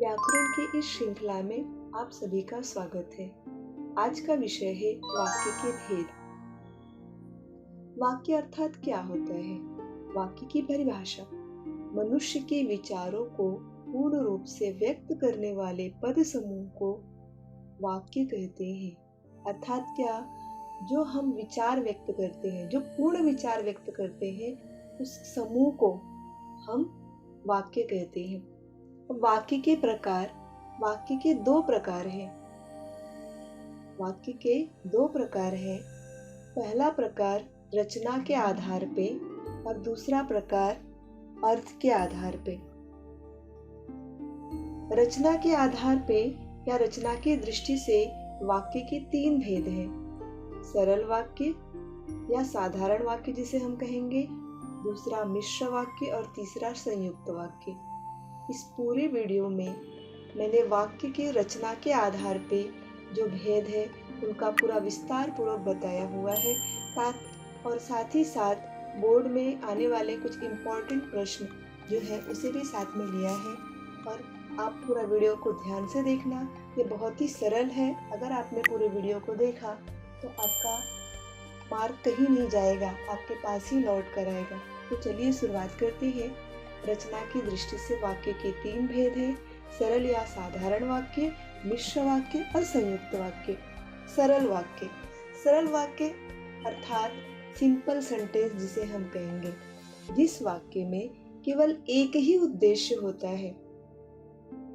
व्याकरण की इस श्रृंखला में आप सभी का स्वागत है। आज का विषय है वाक्य के भेद। वाक्य अर्थात क्या होता है? वाक्य की परिभाषा मनुष्य के विचारों को पूर्ण रूप से व्यक्त करने वाले पद समूह को वाक्य कहते हैं। अर्थात क्या? जो हम विचार व्यक्त करते हैं, जो पूर्ण विचार व्यक्त करते हैं, उस समूह को हम वाक्य कहते हैं। वाक्य के प्रकार, वाक्य के दो प्रकार हैं। वाक्य के दो प्रकार हैं। पहला प्रकार रचना के आधार पे और दूसरा प्रकार अर्थ के आधार पे। रचना के आधार पे या रचना की दृष्टि से वाक्य के तीन भेद हैं। सरल वाक्य या साधारण वाक्य जिसे हम कहेंगे, दूसरा मिश्र वाक्य और तीसरा संयुक्त वाक्य। इस पूरे वीडियो में मैंने वाक्य के रचना के आधार पे जो भेद है उनका पूरा विस्तार पूर्वक बताया हुआ है, और साथ ही साथ बोर्ड में आने वाले कुछ इम्पोर्टेंट प्रश्न जो है उसे भी साथ में लिया है। और आप पूरा वीडियो को ध्यान से देखना, ये बहुत ही सरल है। अगर आपने पूरे वीडियो को देखा तो आपका मार्क कहीं नहीं जाएगा, आपके पास ही लौट कर आएगा। तो चलिए शुरुआत करते हैं। रचना की दृष्टि से वाक्य के तीन भेद हैं: सरल या साधारण वाक्य, मिश्र वाक्य और संयुक्त वाक्य। सरल वाक्य, सरल वाक्य अर्थात सिंपल सेंटेंस जिसे हम कहेंगे, जिस वाक्य में केवल एक ही उद्देश्य होता है।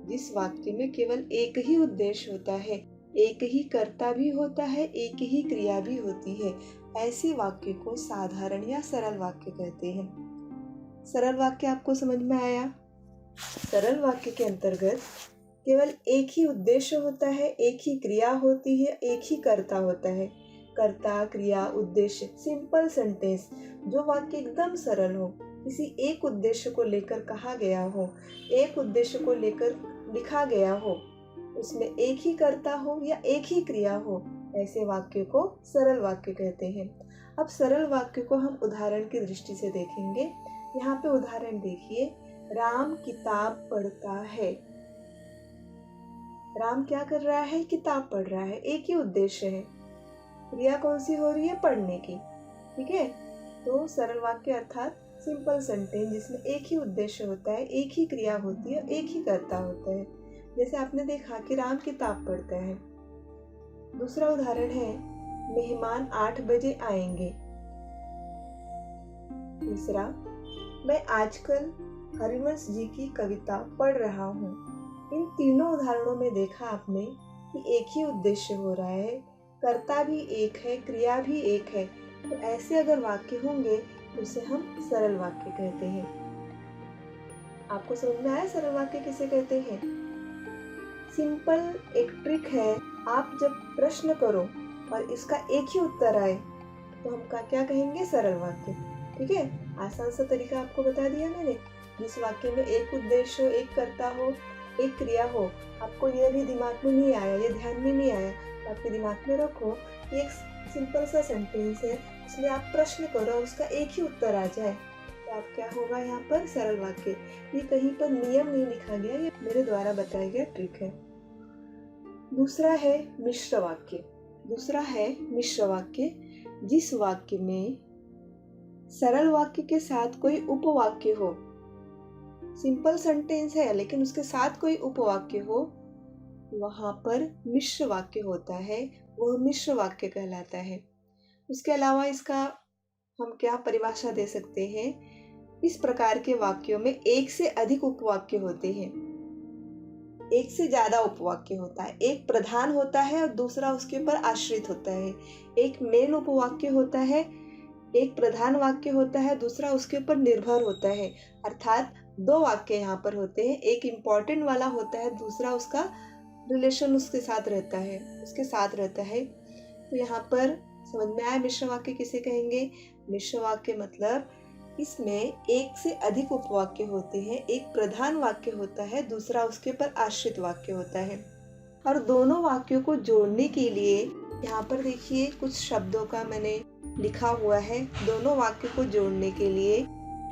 जिस वाक्य में केवल एक ही उद्देश्य होता है, एक ही कर्ता भी होता है, एक ही क्रिया भी होती है, ऐसे वाक्य को साधारण या सरल वाक्य कहते हैं। सरल वाक्य आपको समझ में आया? सरल वाक्य के अंतर्गत केवल एक ही उद्देश्य होता है, एक ही क्रिया होती है, एक ही कर्ता होता है। कर्ता, क्रिया, उद्देश्य, सिंपल सेंटेंस। जो वाक्य एकदम सरल हो, किसी एक उद्देश्य को लेकर कहा गया हो, एक उद्देश्य को लेकर लिखा गया हो, उसमें एक ही कर्ता हो या एक ही क्रिया हो, ऐसे वाक्य को सरल वाक्य कहते हैं। अब सरल वाक्य को हम उदाहरण की दृष्टि से देखेंगे। यहाँ पे उदाहरण देखिए, राम किताब पढ़ता है। राम क्या कर रहा है? किताब पढ़ रहा है। एक ही उद्देश्य है। क्रिया कौन सी हो रही है? पढ़ने की। ठीक है। तो सरल वाक्य अर्थात सिंपल सेंटेंस जिसमें एक ही उद्देश्य होता है, एक ही क्रिया होती है, एक ही कर्ता होता है। जैसे आपने देखा कि राम किताब पढ़ता है। दूसरा उदाहरण है, मेहमान 8 बजे आएंगे। तीसरा, मैं आजकल हरिवंश जी की कविता पढ़ रहा हूँ। इन तीनों उदाहरणों में देखा आपने कि एक ही उद्देश्य हो रहा है, कर्ता भी एक है, क्रिया भी एक है। तो ऐसे अगर वाक्य होंगे तो उसे हम सरल वाक्य कहते हैं। आपको समझ में आया सरल वाक्य किसे कहते हैं? सिंपल एक ट्रिक है, आप जब प्रश्न करो और इसका एक ही उत्तर आए तो हम क्या कहेंगे? सरल वाक्य। ठीक है। आसान सा तरीका आपको बता दिया मैंने। जिस वाक्य में एक उद्देश्य हो, एक कर्ता हो, एक क्रिया हो। आपको यह भी दिमाग में नहीं आया, ये ध्यान में नहीं आया, तो आपके दिमाग में रखो, एक सिंपल सा सेंटेंस है, उसमें आप प्रश्न करो और उसका एक ही उत्तर आ जाए, तो आप क्या होगा यहाँ पर? सरल वाक्य। ये कहीं पर नियम नहीं लिखा गया, ये मेरे द्वारा बताया गया ट्रिक है। दूसरा है मिश्र वाक्य। दूसरा है मिश्र वाक्य, जिस वाक्य में सरल वाक्य के साथ कोई उपवाक्य हो। सिंपल सेंटेंस है लेकिन उसके साथ कोई उपवाक्य हो, वहां पर मिश्र वाक्य होता है, वह मिश्र वाक्य कहलाता है। उसके अलावा इसका हम क्या परिभाषा दे सकते हैं? इस प्रकार के वाक्यों में एक से अधिक उपवाक्य होते हैं, एक से ज्यादा उपवाक्य होता है। एक प्रधान होता है और दूसरा उसके ऊपर आश्रित होता है। एक मेन उपवाक्य होता है, एक प्रधान वाक्य होता है, दूसरा उसके ऊपर निर्भर होता है। अर्थात दो वाक्य यहाँ पर होते हैं, एक इम्पॉर्टेंट वाला होता है, दूसरा उसका रिलेशन उसके साथ रहता है। तो यहाँ पर समझ में आया मिश्र वाक्य किसे कहेंगे? मिश्र वाक्य मतलब इसमें एक से अधिक उपवाक्य होते हैं, एक प्रधान वाक्य होता है, दूसरा उसके ऊपर आश्रित वाक्य होता है। और दोनों वाक्यों को जोड़ने के लिए यहाँ पर देखिए कुछ शब्दों का मैंने लिखा हुआ है। दोनों वाक्य को जोड़ने के लिए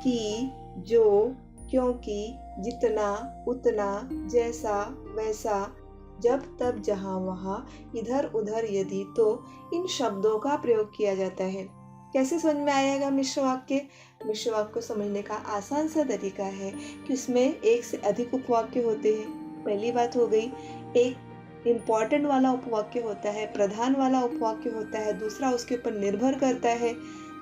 कि, जो, क्योंकि, जितना, उतना, जैसा, वैसा, जब तब जहाँ वहाँ, इधर उधर यदि, तो इन शब्दों का प्रयोग किया जाता है। कैसे समझ में आएगा मिश्र वाक्य? मिश्र वाक्य को समझने का आसान सा तरीका है कि उसमें एक से अधिक उपवाक्य होते हैं। पहली बात हो गई, एक इम्पॉर्टेंट वाला उपवाक्य होता है, प्रधान वाला उपवाक्य होता है, दूसरा उसके ऊपर निर्भर करता है।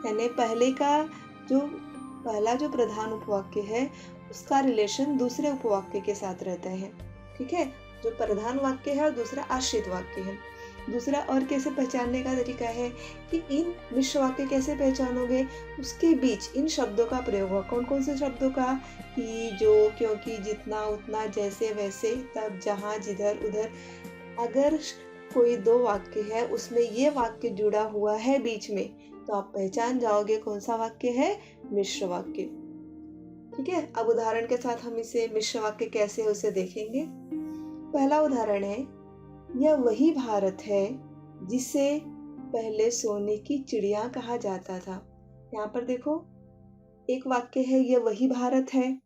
यानी पहला जो प्रधान उपवाक्य है उसका रिलेशन दूसरे उपवाक्य के साथ रहता है। ठीक है, जो प्रधान वाक्य है और दूसरा आश्रित वाक्य है। दूसरा और कैसे पहचानने का तरीका है कि इन मिश्र वाक्य कैसे पहचानोगे, उसके बीच इन शब्दों का प्रयोग हुआ। कौन कौन से शब्दों का? कि, जो, क्योंकि, जितना, उतना, जैसे, वैसे, तब, जहाँ, जिधर, उधर। अगर कोई दो वाक्य है उसमें ये वाक्य जुड़ा हुआ है बीच में, तो आप पहचान जाओगे कौन सा वाक्य है, मिश्र वाक्य। ठीक है, अब उदाहरण के साथ हम इसे मिश्र वाक्य कैसे है उसे देखेंगे। पहला उदाहरण है, यह वही भारत है जिसे पहले सोने की चिड़िया कहा जाता था। यहाँ पर देखो, एक वाक्य है यह वही भारत है,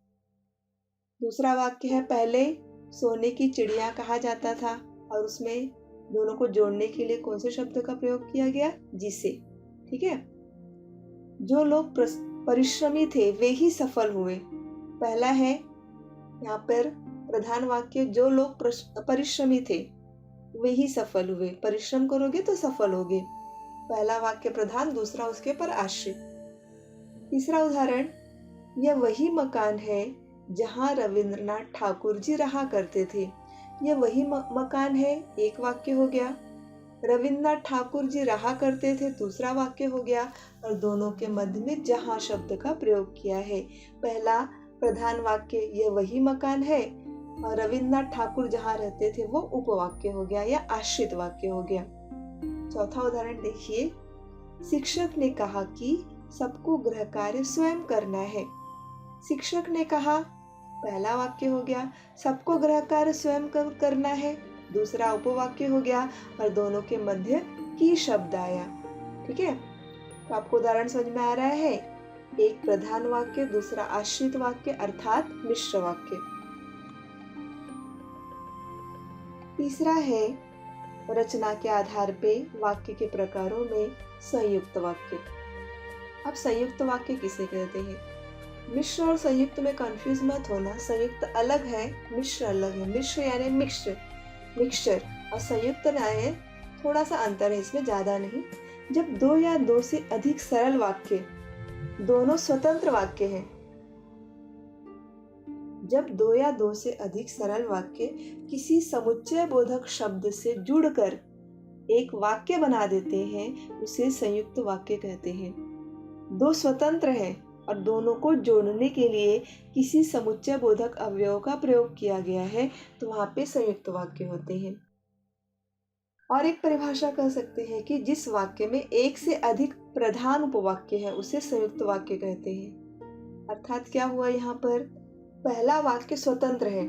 दूसरा वाक्य है पहले सोने की चिड़िया कहा जाता था, और उसमें दोनों को जोड़ने के लिए कौन से शब्द का प्रयोग किया गया, जिसे। ठीक है, जो लोग परिश्रमी थे वे ही सफल हुए। पहला है यहाँ पर प्रधान वाक्य, जो लोग परिश्रमी थे वे ही सफल हुए। परिश्रम करोगे तो सफल होगे। पहला वाक्य प्रधान, दूसरा उसके पर आश्रित। तीसरा उदाहरण, यह वही मकान है जहाँ रविंद्रनाथ ठाकुर जी रहा करते थे। यह वही मकान है, एक वाक्य हो गया। रविंद्रनाथ ठाकुर जी रहा करते थे, दूसरा वाक्य हो गया। और दोनों के मध्य में जहाँ शब्द का प्रयोग किया है। पहला प्रधान वाक्य, यह वही मकान है, और रविंद्रनाथ ठाकुर जहाँ रहते थे वो उपवाक्य हो गया या आश्रित वाक्य हो गया। चौथा उदाहरण देखिए, शिक्षक ने कहा कि सबको गृह कार्य स्वयं करना है। शिक्षक ने कहा, पहला वाक्य हो गया, सबको गृह कार्य स्वयं करना है, दूसरा उपवाक्य हो गया, और दोनों के मध्य की शब्द आया। ठीक है, तो आपको उदाहरण समझ में आ रहा है, एक प्रधान वाक्य, दूसरा आश्रित वाक्य अर्थात मिश्र वाक्य। तीसरा है, रचना के आधार पे वाक्य के प्रकारों में संयुक्त वाक्य। अब संयुक्त वाक्य किसे कहते हैं? मिश्र और संयुक्त में कंफ्यूज मत होना। संयुक्त अलग है, मिश्र अलग है। मिश्र यानी मिक्सचर, और संयुक्त यानी थोड़ा सा अंतर है इसमें, ज्यादा नहीं। जब दो या दो से अधिक सरल वाक्य दोनों स्वतंत्र वाक्य हैं, जब दो या दो से अधिक सरल वाक्य किसी समुच्चय बोधक शब्द से जुड़कर एक वाक्य बना देते हैं, उसे संयुक्त वाक्य कहते हैं। दो स्वतंत्र हैं और दोनों को जोड़ने के लिए किसी समुच्चय बोधक अवयव का प्रयोग किया गया है, तो वहां पे संयुक्त वाक्य होते हैं। और एक परिभाषा कह सकते हैं कि जिस वाक्य में एक से अधिक प्रधान उपवाक्य है उसे संयुक्त वाक्य कहते हैं। अर्थात क्या हुआ, यहाँ पर पहला वाक्य स्वतंत्र है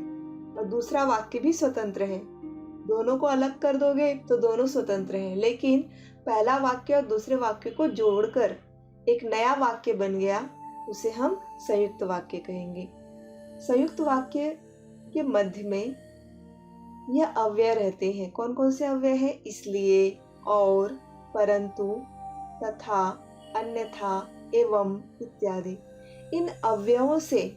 और दूसरा वाक्य भी स्वतंत्र है। दोनों को अलग कर दोगे तो दोनों स्वतंत्र हैं, लेकिन पहला वाक्य और दूसरे वाक्य को जोड़कर एक नया वाक्य बन गया, उसे हम संयुक्त वाक्य कहेंगे। संयुक्त वाक्य के मध्य में यह अव्यय रहते हैं। कौन कौन से अव्यय हैं? इसलिए, और, परंतु, तथा, अन्यथा, एवं इत्यादि। इन अव्ययों से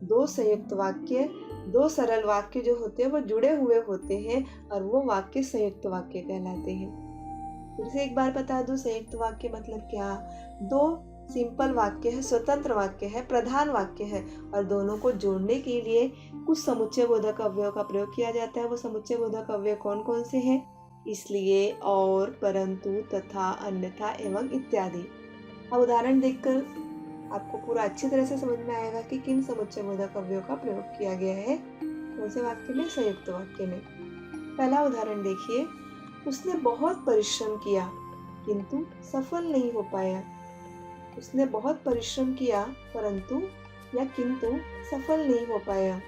दो संयुक्त वाक्य, दो सरल वाक्य जो होते हैं वो जुड़े हुए होते हैं और वो वाक्य संयुक्त वाक्य कहलाते हैं। फिर से एक बार बता दूं, संयुक्त वाक्य मतलब क्या? दो सिंपल वाक्य है, स्वतंत्र वाक्य है, प्रधान वाक्य है, और दोनों को जोड़ने के लिए कुछ समुच्चय बोधक अवयव का प्रयोग किया जाता है। वो समुच्चय बोधक अवयव कौन कौन से हैं? इसलिए, और, परंतु, तथा, अन्यथा, एवं इत्यादि। अब उदाहरण देखकर आपको पूरा अच्छी तरह से समझ में आएगा कि किन समुच्चय बोधक अवयव का प्रयोग किया गया है कौन से वाक्य में, संयुक्त वाक्य में। पहला उदाहरण देखिए, उसने बहुत परिश्रम किया किंतु सफल नहीं हो पाया। उसने बहुत परिश्रम किया परंतु या किंतु सफल नहीं हो पाया।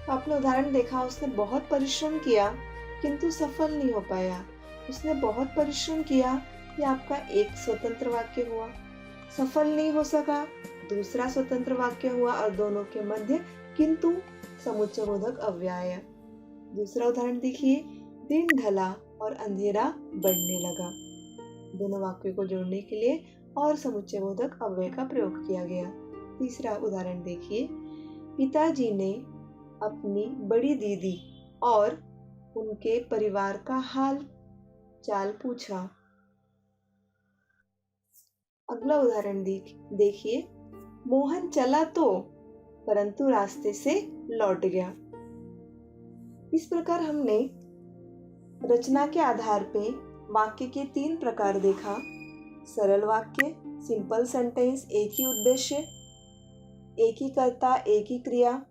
तो आपने उदाहरण देखा, उसने बहुत परिश्रम किया किंतु सफल नहीं हो पाया। उसने बहुत परिश्रम किया, ये आपका एक स्वतंत्र वाक्य हुआ। सफल नहीं हो सका। दूसरा स्वतंत्र वाक्य हुआ और दोनों के मध्य किंतु समुच्चय बोधक अव्यय आया। दूसरा उदाहरण देखिए, दिन ढला और अंधेरा बढ़ने लगा। दोनों वाक्यों को जोड़ने के लिए और समुच्चय बोधक अव्यय का प्रयोग किया गया। तीसरा उदाहरण देखिए, पिताजी ने अपनी बड़ी दीदी और उनके परिवार का हाल चाल पूछा। अगला उदाहरण देखिए, मोहन चला तो परंतु रास्ते से लौट गया। इस प्रकार हमने रचना के आधार पे वाक्य के 3 प्रकार देखा। सरल वाक्य, सिंपल सेंटेंस, एक ही उद्देश्य, एक ही कर्ता, एक ही क्रिया।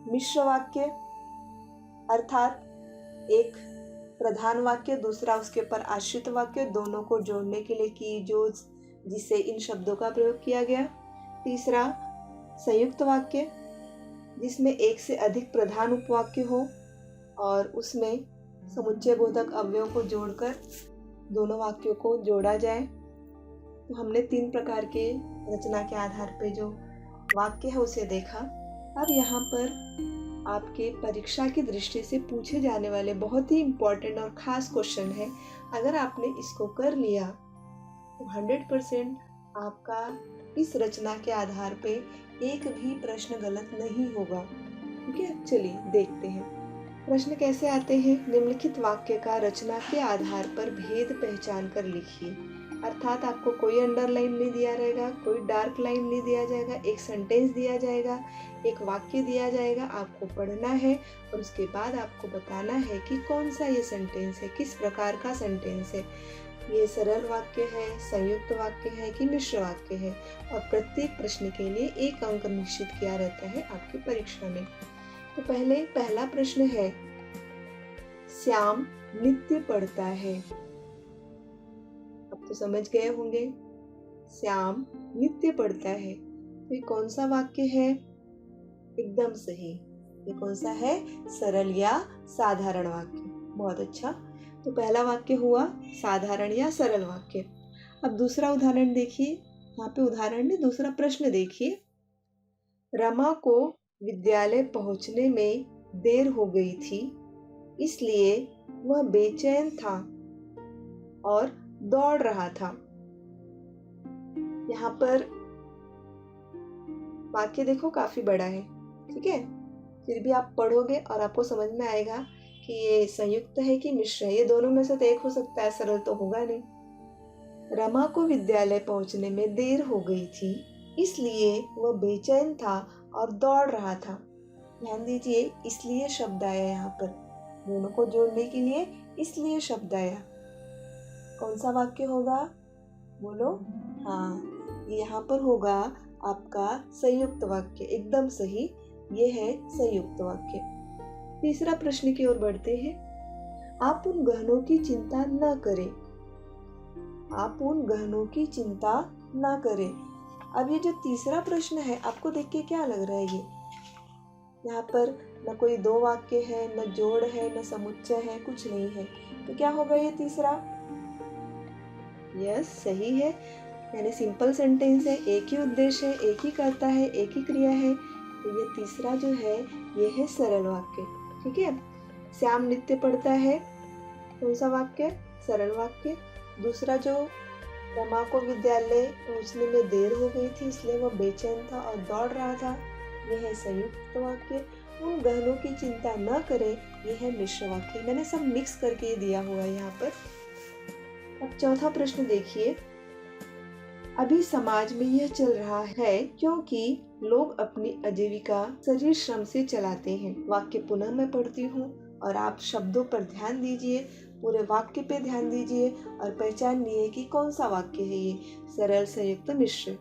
मिश्र वाक्य अर्थात एक प्रधान वाक्य, दूसरा उसके ऊपर आश्रित वाक्य, दोनों को जोड़ने के लिए की जो जिसे इन शब्दों का प्रयोग किया गया। तीसरा संयुक्त वाक्य, जिसमें एक से अधिक प्रधान उपवाक्य हो और उसमें समुच्चय बोधक अवयवों को जोड़कर दोनों वाक्यों को जोड़ा जाए। तो हमने 3 प्रकार के रचना के आधार पर जो वाक्य है उसे देखा। अब यहाँ पर आपके परीक्षा की दृष्टि से पूछे जाने वाले बहुत ही इम्पोर्टेंट और ख़ास क्वेश्चन है। अगर आपने इसको कर लिया तो 100% आपका इस रचना के पर पे एक भी प्रश्न गलत नहीं होगा। ठीक है, चलिए देखते हैं प्रश्न कैसे आते हैं। निम्नलिखित वाक्य का रचना के आधार पर भेद पहचान कर लिखिए। अर्थात आपको कोई अंडरलाइन नहीं दिया रहेगा, कोई डार्क लाइन नहीं दिया जाएगा, एक सेंटेंस दिया जाएगा, एक वाक्य दिया जाएगा, आपको पढ़ना है और उसके बाद आपको बताना है कि कौन सा ये सेंटेंस है, किस प्रकार का सेंटेंस है, ये सरल वाक्य है, संयुक्त वाक्य है कि मिश्र वाक्य है। और प्रत्येक प्रश्न के लिए 1 अंक निश्चित किया रहता है आपकी परीक्षा में। तो पहला प्रश्न है, श्याम नित्य पढ़ता है। अब तो समझ गए होंगे, श्याम नित्य पढ़ता है। तो ये कौन सा वाक्य है? एकदम सही, ये कौन सा है? सरल या साधारण वाक्य। बहुत अच्छा, तो पहला वाक्य हुआ साधारण या सरल वाक्य। अब दूसरा उदाहरण देखिए, यहाँ पे उदाहरण ने दूसरा प्रश्न देखिए। रमा को विद्यालय पहुंचने में देर हो गई थी, इसलिए वह बेचैन था और दौड़ रहा था। यहाँ पर वाक्य देखो काफी बड़ा है, ठीक है, फिर भी आप पढ़ोगे और आपको समझ में आएगा कि ये संयुक्त है कि मिश्र है। ये दोनों में से तो एक हो सकता है, सरल तो होगा नहीं। रमा को विद्यालय पहुंचने में देर हो गई थी, इसलिए वह बेचैन था और दौड़ रहा था। ध्यान दीजिए, इसलिए शब्द आया यहाँ पर, दोनों को जोड़ने के लिए इसलिए शब्द आया। कौन सा वाक्य होगा? बोलो। हाँ, यहाँ पर होगा आपका संयुक्त वाक्य। एकदम सही, ये है संयुक्त वाक्य। तीसरा प्रश्न की ओर बढ़ते हैं। आप उन गहनों की चिंता न करें। आप उन गहनों की चिंता न करें। अब ये जो तीसरा प्रश्न है, आपको देख के क्या लग रहा है? ये यहाँ पर न कोई 2 वाक्य है, न जोड़ है, न समुच्चय है, कुछ नहीं है। तो क्या होगा ये तीसरा? यस, सही है, यानी सिंपल सेंटेंस है, एक ही उद्देश्य है, एक ही कर्ता है, एक ही क्रिया है। तो ये तीसरा जो है ये है सरल वाक्य। ठीक है, श्याम नित्य पढ़ता है, कौन सा वाक्य? सरल वाक्य। दूसरा जो रमा को विद्यालय पहुंचने में देर हो गई थी, इसलिए वह बेचैन था और दौड़ रहा था, यह है संयुक्त वाक्य। उन गहनों की चिंता न करें, यह है मिश्र वाक्य। मैंने सब मिक्स करके दिया हुआ है यहाँ पर। अब चौथा प्रश्न देखिए। अभी समाज में यह चल रहा है क्योंकि लोग अपनी आजीविका शरीर श्रम से चलाते हैं। वाक्य पुनः मैं पढ़ती हूँ और आप शब्दों पर ध्यान दीजिए, पूरे वाक्य पे ध्यान दीजिए और पहचानिए कि कौन सा वाक्य है ये, सरल, संयुक्त, मिश्र।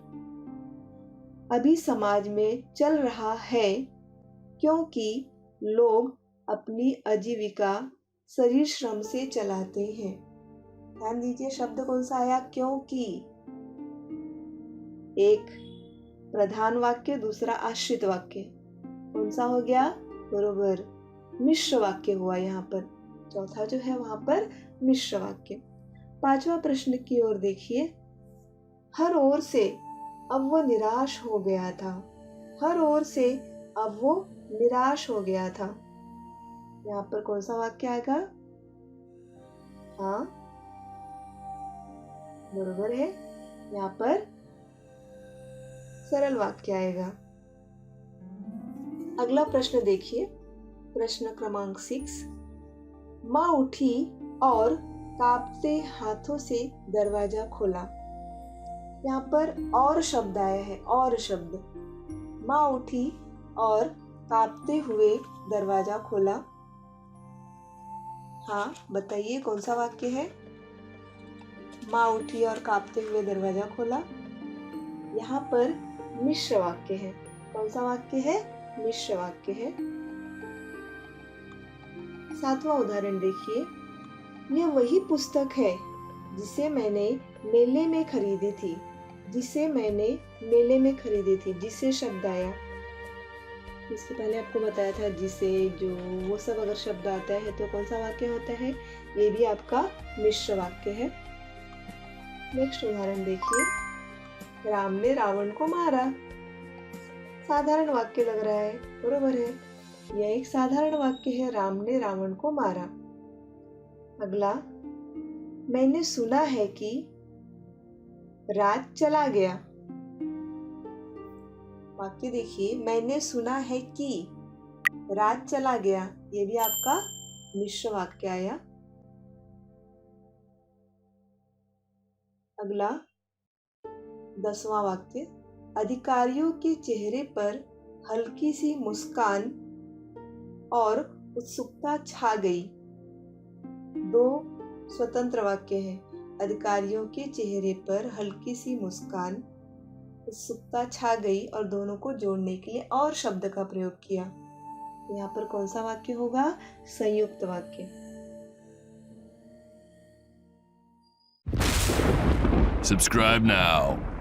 अभी समाज में चल रहा है क्योंकि लोग अपनी आजीविका शरीर श्रम से चलाते हैं। ध्यान दीजिए, शब्द कौन सा आया? क्योंकि। एक प्रधान वाक्य, दूसरा आश्रित वाक्य, कौन सा हो गया? बरोबर, मिश्र वाक्य हुआ यहाँ पर। चौथा जो है वहां पर मिश्र वाक्य। 5वां प्रश्न की ओर देखिए। हर ओर से अब वो निराश हो गया था। हर ओर से अब वो निराश हो गया था। यहाँ पर कौन सा वाक्य आएगा? हाँ, बरोबर है। यहाँ पर सरल वाक्य आएगा। अगला प्रश्न देखिए, प्रश्न क्रमांक 6। माँ उठी और कांपते हाथों से दरवाजा खोला। यहाँ पर और शब्द आया है, और शब्द। माँ उठी और कांपते हुए दरवाजा खोला। हाँ, बताइए कौन सा वाक्य है? माँ उठी और कांपते हुए दरवाजा खोला। यहाँ पर मिश्र वाक्य है। कौन सा वाक्य है? मिश्र वाक्य है। 7वां उदाहरण देखिए। यह वही पुस्तक है जिसे मैंने मेले में खरीदी थी। जिसे मैंने मेले में खरीदी थी। जिसे शब्द आया, इससे पहले आपको बताया था जिसे, जो, वो सब अगर शब्द आता है तो कौन सा वाक्य होता है? ये भी आपका मिश्र वाक्य है। नेक्स्ट उदाहरण देखिए। राम ने रावण को मारा। साधारण वाक्य लग रहा है, बरोबर है। यह एक साधारण वाक्य है, राम ने रावण को मारा। अगला, मैंने सुना है कि रात चला गया। वाक्य देखिए, मैंने सुना है कि रात चला गया। ये भी आपका मिश्र वाक्य आया। अगला 10वां वाक्य। अधिकारियों के चेहरे पर हल्की सी मुस्कान और उत्सुकता छा गई। 2 स्वतंत्र वाक्य हैं। अधिकारियों के चेहरे पर हल्की सी मुस्कान, उत्सुकता छा गई, और दोनों को जोड़ने के लिए और शब्द का प्रयोग किया। तो यहाँ पर कौन सा वाक्य होगा? संयुक्त वाक्य। Subscribe now.